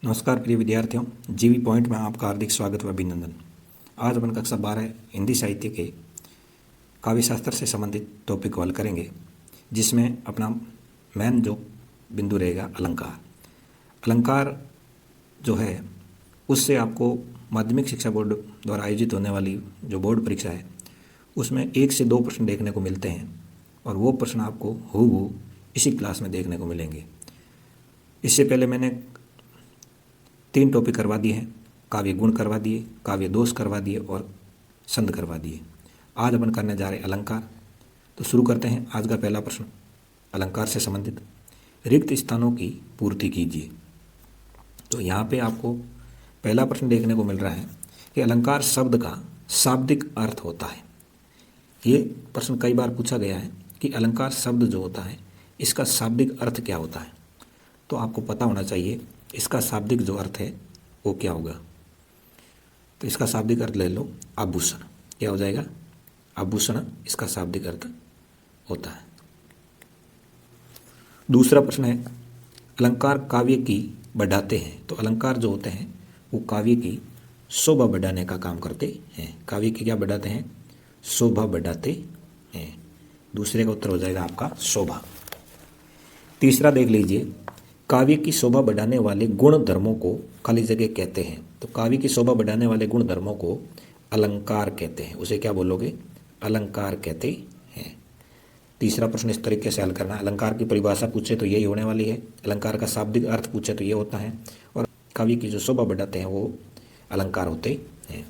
नमस्कार प्रिय विद्यार्थियों, जीवी पॉइंट में आपका हार्दिक स्वागत व अभिनंदन। आज अपन कक्षा 12 हिंदी साहित्य के काव्य शास्त्र से संबंधित टॉपिक को हल करेंगे, जिसमें अपना मेन जो बिंदु रहेगा अलंकार। अलंकार जो है उससे आपको माध्यमिक शिक्षा बोर्ड द्वारा आयोजित होने वाली जो बोर्ड परीक्षा है उसमें 1 से 2 प्रश्न देखने को मिलते हैं और वो प्रश्न आपको हूबहू इसी क्लास में देखने को मिलेंगे। इससे पहले मैंने 3 टॉपिक करवा दिए हैं, काव्य गुण करवा दिए, काव्य दोष करवा दिए और संध करवा दिए। आज अपन करने जा रहे अलंकार। तो शुरू करते हैं। आज का पहला प्रश्न अलंकार से संबंधित, रिक्त स्थानों की पूर्ति कीजिए। तो यहाँ पे आपको पहला प्रश्न देखने को मिल रहा है कि अलंकार शब्द का शाब्दिक अर्थ होता है। ये प्रश्न कई बार पूछा गया है कि अलंकार शब्द जो होता है इसका शाब्दिक अर्थ क्या होता है। तो आपको पता होना चाहिए इसका शाब्दिक जो अर्थ है वो क्या होगा। तो इसका शाब्दिक अर्थ ले लो आभूषण। क्या हो जाएगा? आभूषण इसका शाब्दिक अर्थ होता है। दूसरा प्रश्न है अलंकार काव्य की बढ़ाते हैं। तो अलंकार जो होते हैं वो काव्य की शोभा बढ़ाने का काम करते हैं। काव्य की क्या बढ़ाते हैं? शोभा बढ़ाते हैं। दूसरे का उत्तर हो जाएगा आपका शोभा। तीसरा देख लीजिए, काव्य की शोभा बढ़ाने वाले गुण धर्मों को खाली जगह कहते हैं। तो काव्य की शोभा बढ़ाने वाले गुण धर्मों को अलंकार कहते हैं। उसे क्या बोलोगे? अलंकार कहते हैं। तीसरा प्रश्न इस तरीके से हल करना। अलंकार की परिभाषा पूछे तो यही होने वाली है, अलंकार का शाब्दिक अर्थ पूछे तो ये होता है, और काव्य की जो शोभा बढ़ाते हैं वो अलंकार होते हैं।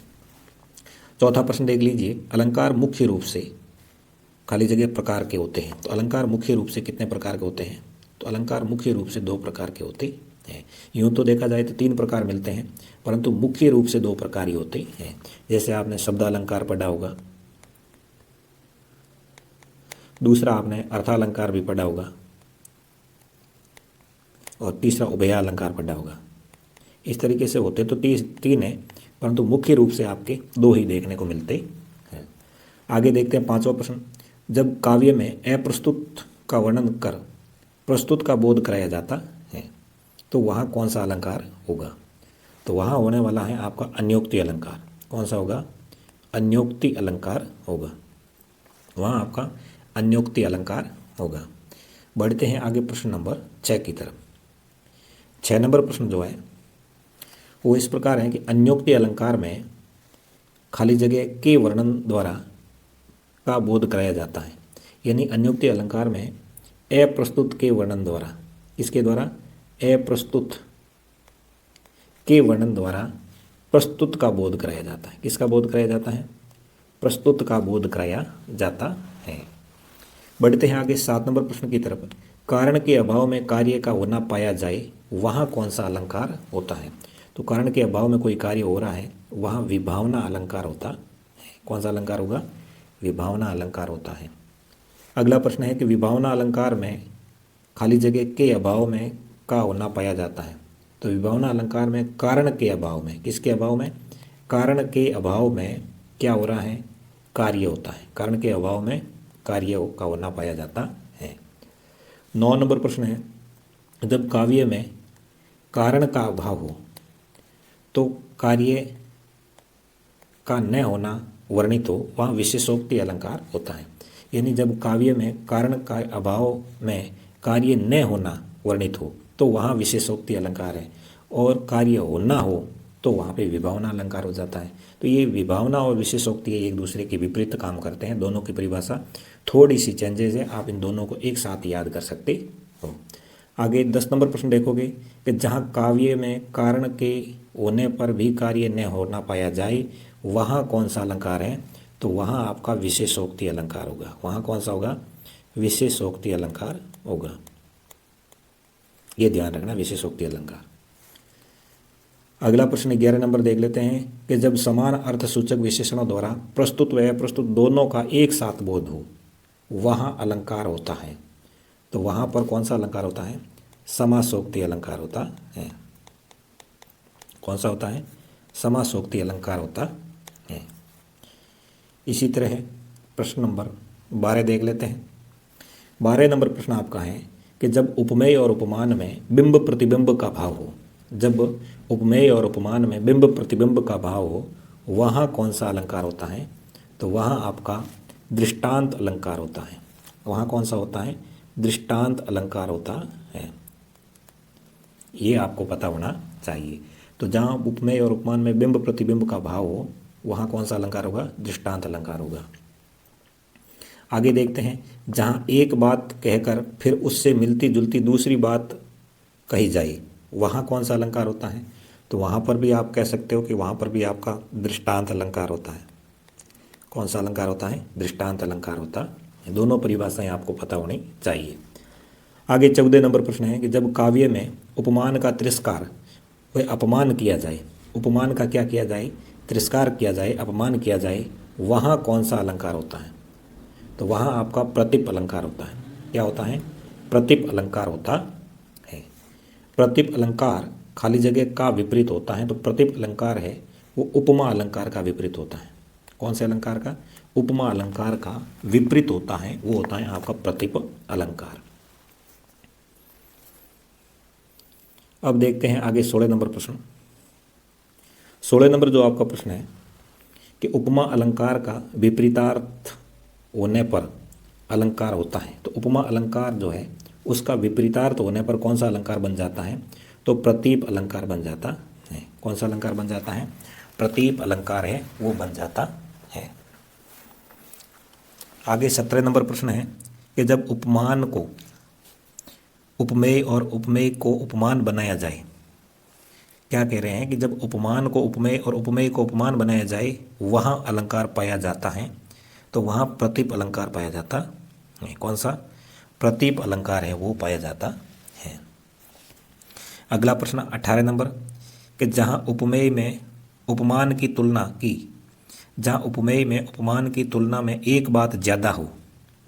चौथा प्रश्न देख लीजिए, अलंकार मुख्य रूप से खाली जगह प्रकार के होते हैं। तो अलंकार मुख्य रूप से कितने प्रकार के होते हैं? तो अलंकार मुख्य रूप से 2 प्रकार के होते हैं। यूँ तो देखा जाए तो 3 प्रकार मिलते हैं, परंतु मुख्य रूप से 2 प्रकार ही होते हैं। जैसे आपने शब्द अलंकार पढ़ा होगा, दूसरा आपने अर्थालंकार भी पढ़ा होगा, और तीसरा उभय अलंकार पढ़ा होगा। इस तरीके से होते तो 3 है, परंतु मुख्य रूप से आपके 2 ही देखने को मिलते हैं। आगे देखते हैं 5वां प्रश्न। जब काव्य में अप्रस्तुत का वर्णन कर प्रस्तुत का बोध कराया जाता है तो वहाँ कौन सा अलंकार होगा? तो वहाँ होने वाला है आपका अन्योक्ति अलंकार। कौन सा होगा? अन्योक्ति अलंकार होगा। वहाँ आपका अन्योक्ति अलंकार होगा। बढ़ते हैं आगे प्रश्न नंबर 6 की तरफ। 6 नंबर प्रश्न जो है वो इस प्रकार है कि अन्योक्ति अलंकार में खाली जगह के वर्णन द्वारा का बोध कराया जाता है। यानी अन्योक्ति अलंकार में अप्रस्तुत के वर्णन द्वारा, इसके द्वारा अप्रस्तुत के वर्णन द्वारा प्रस्तुत का बोध कराया जाता है। किसका बोध कराया जाता है? प्रस्तुत का बोध कराया जाता है। बढ़ते हैं आगे 7 नंबर प्रश्न की तरफ। कारण के अभाव में कार्य का होना पाया जाए वहाँ कौन सा अलंकार होता है? तो कारण के अभाव में कोई कार्य हो रहा है, वहाँ विभावना अलंकार होता है। कौन सा अलंकार होगा? विभावना अलंकार होता है। अगला प्रश्न है कि विभावना अलंकार में खाली जगह के अभाव में का होना पाया जाता है। तो विभावना अलंकार में कारण के अभाव में, किसके अभाव में? कारण के अभाव में क्या हो रहा है? कार्य होता है। कारण के अभाव में कार्य का होना पाया जाता है। 9 नंबर प्रश्न है, जब काव्य में कारण का अभाव हो तो कार्य का न होना वर्णित हो, वहाँ विशेषोक्ति अलंकार होता है। यानी जब काव्य में कारण का अभाव में कार्य न होना वर्णित हो तो वहाँ विशेषोक्ति अलंकार है, और कार्य होना हो तो वहाँ पे विभावना अलंकार हो जाता है। तो ये विभावना और विशेषोक्ति एक दूसरे के विपरीत काम करते हैं। दोनों की परिभाषा थोड़ी सी चेंजेस है, आप इन दोनों को एक साथ याद कर सकते हो। आगे 10 नंबर प्रश्न देखोगे कि जहाँ काव्य में कारण के होने पर भी कार्य न होना पाया जाए वहाँ कौन सा अलंकार है? तो वहाँ आपका विशेषोक्ति अलंकार होगा। वहाँ कौन सा होगा? विशेषोक्ति अलंकार होगा। ये ध्यान रखना, विशेषोक्ति अलंकार। अगला प्रश्न 11 नंबर देख लेते हैं कि जब समान अर्थसूचक विशेषणों द्वारा प्रस्तुत व अप्रस्तुत दोनों का एक साथ बोध हो वहाँ अलंकार होता है। तो वहाँ पर कौन सा अलंकार होता है? समासोक्ति अलंकार होता है। कौन सा होता है? समासोक्ति अलंकार होता है। इसी तरह प्रश्न नंबर 12 देख लेते हैं। 12 नंबर प्रश्न आपका है कि जब उपमेय और उपमान में बिंब प्रतिबिंब का भाव हो जब उपमेय और उपमान में बिंब प्रतिबिंब का भाव हो वहाँ कौन सा अलंकार होता है? तो वहाँ आपका दृष्टांत अलंकार होता है। वहाँ कौन सा होता है? दृष्टांत अलंकार होता है। ये आपको पता होना चाहिए। तो जहाँ उपमेय और उपमान में बिंब प्रतिबिंब का भाव हो वहाँ कौन सा अलंकार होगा? दृष्टांत अलंकार होगा। आगे देखते हैं, जहाँ एक बात कहकर फिर उससे मिलती जुलती दूसरी बात कही जाए वहाँ कौन सा अलंकार होता है? तो वहाँ पर भी आप कह सकते हो कि वहाँ पर भी आपका दृष्टांत अलंकार होता है। कौन सा अलंकार होता है? दृष्टांत अलंकार होता है। दोनों परिभाषाएं आपको पता होनी चाहिए। आगे 14 नंबर प्रश्न है कि जब काव्य में उपमान का तिरस्कार व अपमान किया जाए, उपमान का क्या किया जाए? तिरस्कार किया जाए, अपमान किया जाए, वहाँ कौन सा अलंकार होता है? तो वहाँ आपका प्रतिप अलंकार होता है। क्या होता है? प्रतिप अलंकार होता है। प्रतिप अलंकार खाली जगह का विपरीत होता है, तो प्रतिप अलंकार है वो उपमा अलंकार का विपरीत होता है। कौन से अलंकार का? उपमा अलंकार का विपरीत होता है, वो होता है आपका प्रतिप अलंकार। अब देखते हैं आगे 16 नंबर प्रश्न। 16 नंबर जो आपका प्रश्न है कि उपमा अलंकार का विपरीतार्थ होने पर अलंकार होता है, तो उपमा अलंकार जो है उसका विपरीतार्थ होने पर कौन सा अलंकार बन जाता है? तो प्रतीप अलंकार बन जाता है। कौन सा अलंकार बन जाता है? प्रतीप अलंकार है वो बन जाता है। आगे 17 नंबर प्रश्न है कि जब उपमान को उपमेय और उपमेय को उपमान बनाया जाए, क्या कह रहे हैं कि जब उपमान को उपमेय और उपमेय को उपमान बनाया जाए वहाँ अलंकार पाया जाता है, तो वहाँ प्रतीप अलंकार पाया जाता है। कौन सा? प्रतीप अलंकार है वो पाया जाता है। अगला प्रश्न 18 नंबर कि जहाँ उपमेय में उपमान की तुलना की, जहाँ उपमेय में उपमान की तुलना में एक बात ज़्यादा हो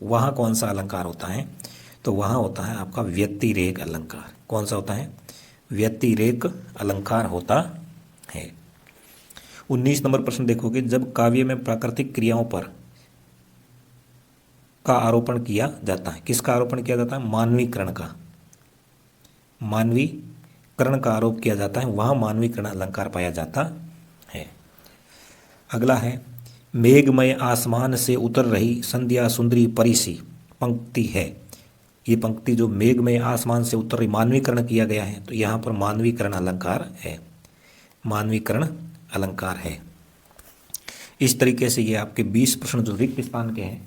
वहाँ कौन सा अलंकार होता है? तो वहाँ होता है आपका व्यतिरेक अलंकार। कौन सा होता है? व्यतिरेक अलंकार होता है। 19 नंबर प्रश्न देखोगे, जब काव्य में प्राकृतिक क्रियाओं पर का आरोपण किया जाता है, किसका आरोपण किया जाता है? मानवीकरण का। मानवीकरण का आरोप किया जाता है, वहाँ मानवीकरण अलंकार पाया जाता है। अगला है, मेघमय आसमान से उतर रही संध्या सुंदरी परिसी पंक्ति है। ये पंक्ति जो मेघमय आसमान से उतर रही मानवीकरण किया गया है, तो यहाँ पर मानवीकरण अलंकार है। मानवीकरण अलंकार है। इस तरीके से ये आपके 20 प्रश्न जो रिक्त स्थान के हैं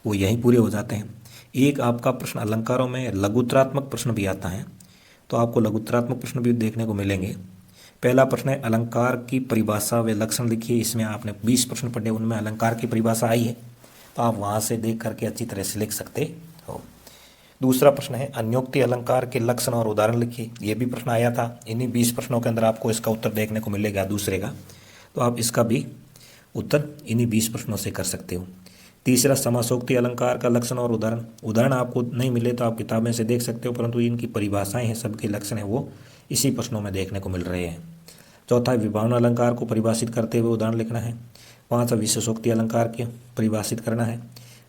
वो यहीं पूरे हो जाते हैं। एक आपका प्रश्न अलंकारों में लघुत्तरात्मक प्रश्न भी आता है, तो आपको लघुत्तरात्मक प्रश्न भी देखने को मिलेंगे। पहला प्रश्न है अलंकार की परिभाषा व लक्षण लिखिए। इसमें आपने 20 प्रश्न पढ़े, उनमें अलंकार की परिभाषा आई है, तो आप वहाँ से देख करके अच्छी तरह से लिख सकते हो। दूसरा प्रश्न है अन्योक्ति अलंकार के लक्षण और उदाहरण लिखिए। ये भी प्रश्न आया था। इन्हीं 20 प्रश्नों के अंदर आपको इसका उत्तर देखने को मिलेगा दूसरे का, तो आप इसका भी उत्तर इन्हीं 20 प्रश्नों से कर सकते हो। तीसरा समासोक्ति अलंकार का लक्षण और उदाहरण। उदाहरण आपको नहीं मिले तो आप किताबें से देख सकते हो, परंतु इनकी परिभाषाएं हैं, सबके लक्षण हैं वो इसी प्रश्नों में देखने को मिल रहे हैं। चौथा विभावना अलंकार को परिभाषित करते हुए उदाहरण लिखना है। पाँचवा विशेषोक्ति अलंकार के परिभाषित करना है।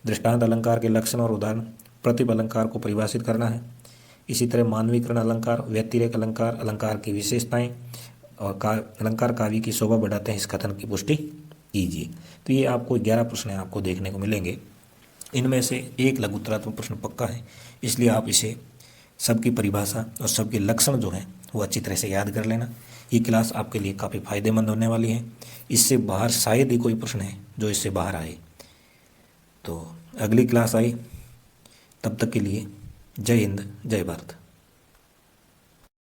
दृष्टांत अलंकार के लक्षण और उदाहरण। प्रतिप अलंकार को परिभाषित करना है। इसी तरह मानवीकरण अलंकार, व्यतिरेक अलंकार, अलंकार की विशेषताएं और अलंकार काव्य की शोभा बढ़ाते हैं, इस कथन की पुष्टि कीजिए। तो ये आपको 11 प्रश्न आपको देखने को मिलेंगे। इनमें से एक लघुत्तरात्मक प्रश्न पक्का है, इसलिए आप इसे सबकी परिभाषा और सबके लक्षण जो हैं वो अच्छी तरह से याद कर लेना। ये क्लास आपके लिए काफ़ी फायदेमंद होने वाली है। इससे बाहर शायद ही कोई प्रश्न है जो इससे बाहर आए। तो अगली क्लास आई, तब तक के लिए जय हिंद, जय भारत।